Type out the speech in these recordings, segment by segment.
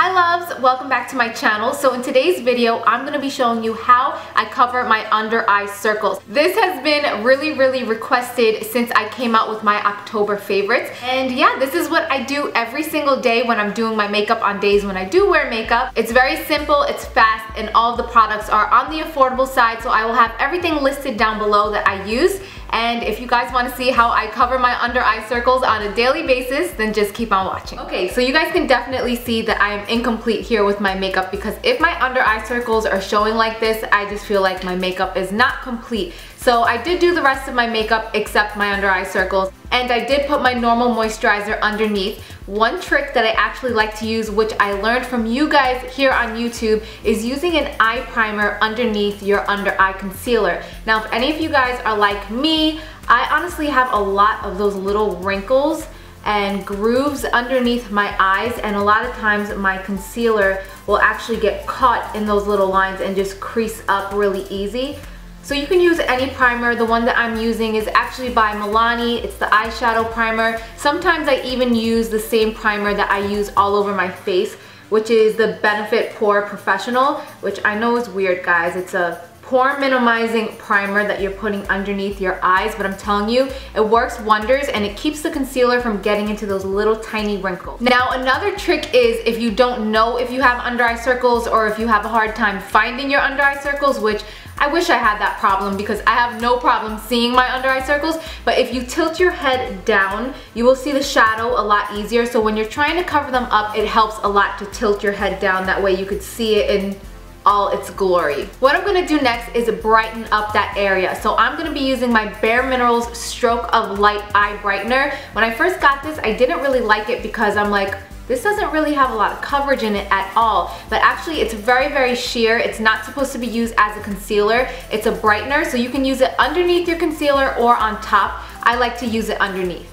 Hi loves, welcome back to my channel. So in today's video, I'm going to be showing you how I cover my under eye circles. This has been really requested since I came out with my October favorites. And yeah, this is what I do every single day when I'm doing my makeup on days when I do wear makeup. It's very simple, it's fast, and all of the products are on the affordable side, so I will have everything listed down below that I use. And if you guys want to see how I cover my under eye circles on a daily basis, then just keep on watching. Okay, so you guys can definitely see that I am incomplete here with my makeup, because if my under eye circles are showing like this, I just feel like my makeup is not complete. So I did do the rest of my makeup except my under eye circles, and I did put my normal moisturizer underneath. One trick that I actually like to use, which I learned from you guys here on YouTube, is using an eye primer underneath your under eye concealer. Now if any of you guys are like me, I honestly have a lot of those little wrinkles and grooves underneath my eyes, and a lot of times my concealer will actually get caught in those little lines and just crease up really easy. So you can use any primer. The one that I'm using is actually by Milani. It's the eyeshadow primer. Sometimes I even use the same primer that I use all over my face, which is the Benefit Pore Professional, which I know is weird, guys. It's a pore minimizing primer that you're putting underneath your eyes, but I'm telling you, it works wonders, and it keeps the concealer from getting into those little tiny wrinkles. Now another trick is, if you don't know if you have under eye circles, or if you have a hard time finding your under eye circles, which I wish I had that problem because I have no problem seeing my under eye circles, but if you tilt your head down, you will see the shadow a lot easier. So when you're trying to cover them up, it helps a lot to tilt your head down. That way you could see it in all its glory. What I'm gonna do next is brighten up that area. So I'm gonna be using my BareMinerals Stroke of Light Eye Brightener. When I first got this, I didn't really like it because I'm like, this doesn't really have a lot of coverage in it at all, but actually it's very sheer. It's not supposed to be used as a concealer. It's a brightener, so you can use it underneath your concealer or on top. I like to use it underneath.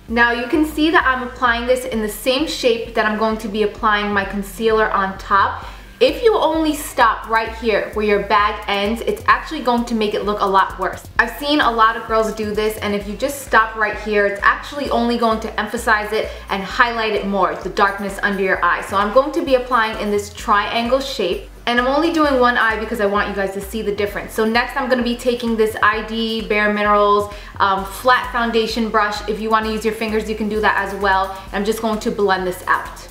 Now you can see that I'm applying this in the same shape that I'm going to be applying my concealer on top. If you only stop right here where your bag ends, it's actually going to make it look a lot worse. I've seen a lot of girls do this, and if you just stop right here, it's actually only going to emphasize it and highlight it more, the darkness under your eye. So I'm going to be applying in this triangle shape. And I'm only doing one eye because I want you guys to see the difference. So next I'm going to be taking this ID BareMinerals flat foundation brush. If you want to use your fingers, you can do that as well. I'm just going to blend this out.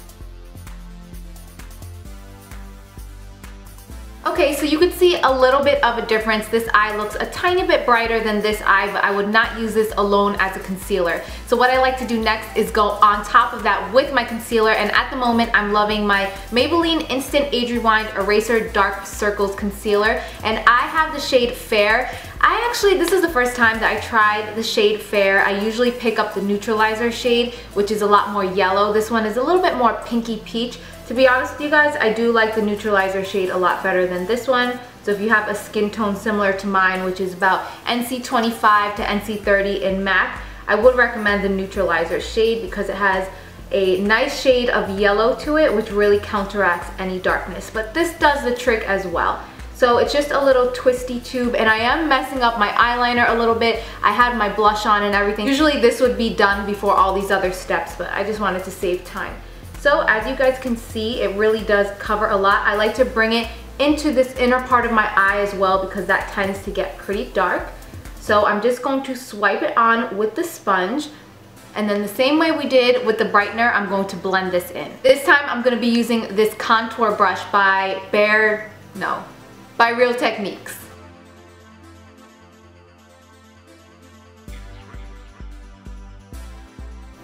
Okay, so you could see a little bit of a difference. This eye looks a tiny bit brighter than this eye, but I would not use this alone as a concealer. So what I like to do next is go on top of that with my concealer, and at the moment I'm loving my Maybelline Instant Age Rewind Eraser Dark Circles Concealer, and I have the shade Fair. This is the first time that I tried the shade Fair. I usually pick up the neutralizer shade, which is a lot more yellow. This one is a little bit more pinky peach. To be honest with you guys, I do like the neutralizer shade a lot better than this one. So if you have a skin tone similar to mine, which is about NC25 to NC30 in MAC, I would recommend the neutralizer shade because it has a nice shade of yellow to it, which really counteracts any darkness. But this does the trick as well. So it's just a little twisty tube, and I am messing up my eyeliner a little bit. I had my blush on and everything. Usually this would be done before all these other steps, but I just wanted to save time. So as you guys can see, it really does cover a lot. I like to bring it into this inner part of my eye as well because that tends to get pretty dark. So I'm just going to swipe it on with the sponge, and then the same way we did with the brightener, I'm going to blend this in. This time I'm going to be using this contour brush by Real Techniques.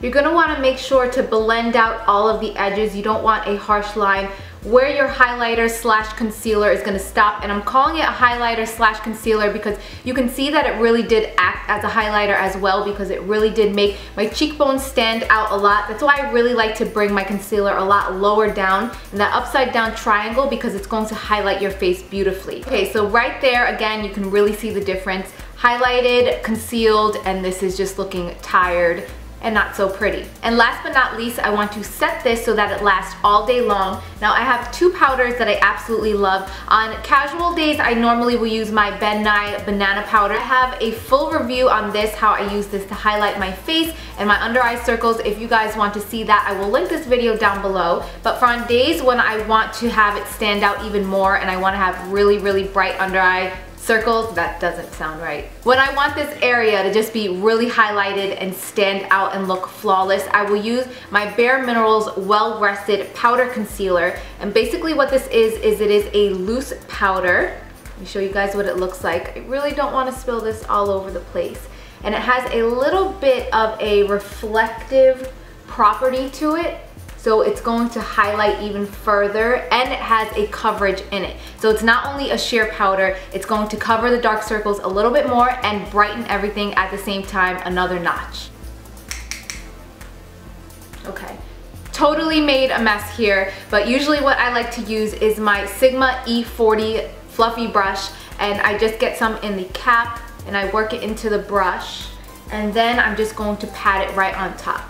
You're going to want to make sure to blend out all of the edges. You don't want a harsh line where your highlighter slash concealer is going to stop. And I'm calling it a highlighter slash concealer because you can see that it really did act as a highlighter as well, because it really did make my cheekbones stand out a lot. That's why I really like to bring my concealer a lot lower down in that upside down triangle, because it's going to highlight your face beautifully. Okay, so right there, again, you can really see the difference. Highlighted, concealed, and this is just looking tired and not so pretty. And last but not least, I want to set this so that it lasts all day long. Now I have two powders that I absolutely love. On casual days, I normally will use my Nye Banana Powder. I have a full review on this, how I use this to highlight my face and my under eye circles. If you guys want to see that, I will link this video down below. But for on days when I want to have it stand out even more and I want to have really, really bright under eye circles, that doesn't sound right. When I want this area to just be really highlighted and stand out and look flawless, I will use my BareMinerals Well Rested Powder Concealer. And basically what this is it is a loose powder. Let me show you guys what it looks like. I really don't want to spill this all over the place. And it has a little bit of a reflective property to it. So it's going to highlight even further, and it has a coverage in it. So it's not only a sheer powder, it's going to cover the dark circles a little bit more and brighten everything at the same time another notch. Okay, totally made a mess here, but usually what I like to use is my Sigma E40 fluffy brush, and I just get some in the cap and I work it into the brush, and then I'm just going to pat it right on top.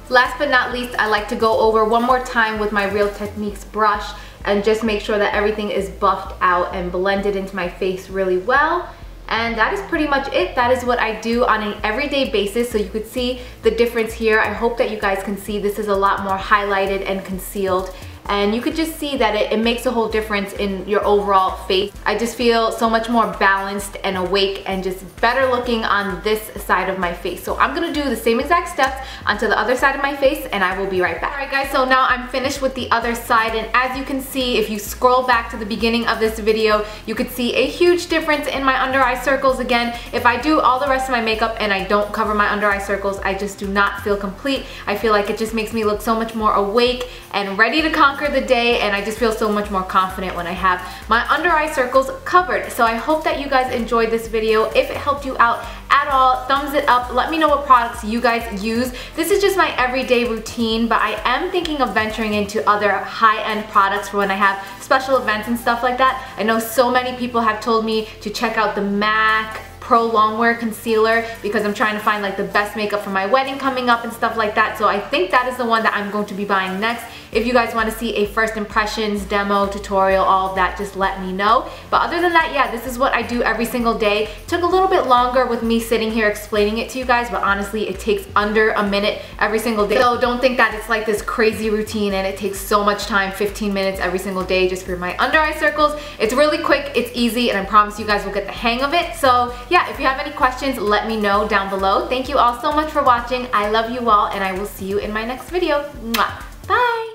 Last but not least, I like to go over one more time with my Real Techniques brush and just make sure that everything is buffed out and blended into my face really well. And that is pretty much it. That is what I do on an everyday basis. So you could see the difference here. I hope that you guys can see this is a lot more highlighted and concealed. And you could just see that it makes a whole difference in your overall face. I just feel so much more balanced and awake and just better looking on this side of my face. So I'm gonna do the same exact steps onto the other side of my face, and I will be right back. Alright guys, so now I'm finished with the other side, and as you can see, if you scroll back to the beginning of this video, you could see a huge difference in my under eye circles. Again, if I do all the rest of my makeup and I don't cover my under eye circles, I just do not feel complete. I feel like it just makes me look so much more awake and ready to conquer the day, and I just feel so much more confident when I have my under eye circles covered. So I hope that you guys enjoyed this video. If it helped you out at all, thumbs it up. Let me know what products you guys use. This is just my everyday routine, but I am thinking of venturing into other high-end products for when I have special events and stuff like that. I know so many people have told me to check out the MAC Pro Longwear Concealer because I'm trying to find like the best makeup for my wedding coming up and stuff like that. So I think that is the one that I'm going to be buying next. If you guys want to see a first impressions, demo, tutorial, all of that, just let me know. But other than that, yeah, this is what I do every single day. Took a little bit longer with me sitting here explaining it to you guys, but honestly, it takes under a minute every single day. So don't think that it's like this crazy routine and it takes so much time, 15 minutes every single day just for my under eye circles. It's really quick, it's easy, and I promise you guys will get the hang of it. So yeah, if you have any questions, let me know down below. Thank you all so much for watching. I love you all, and I will see you in my next video. Mwah. Bye!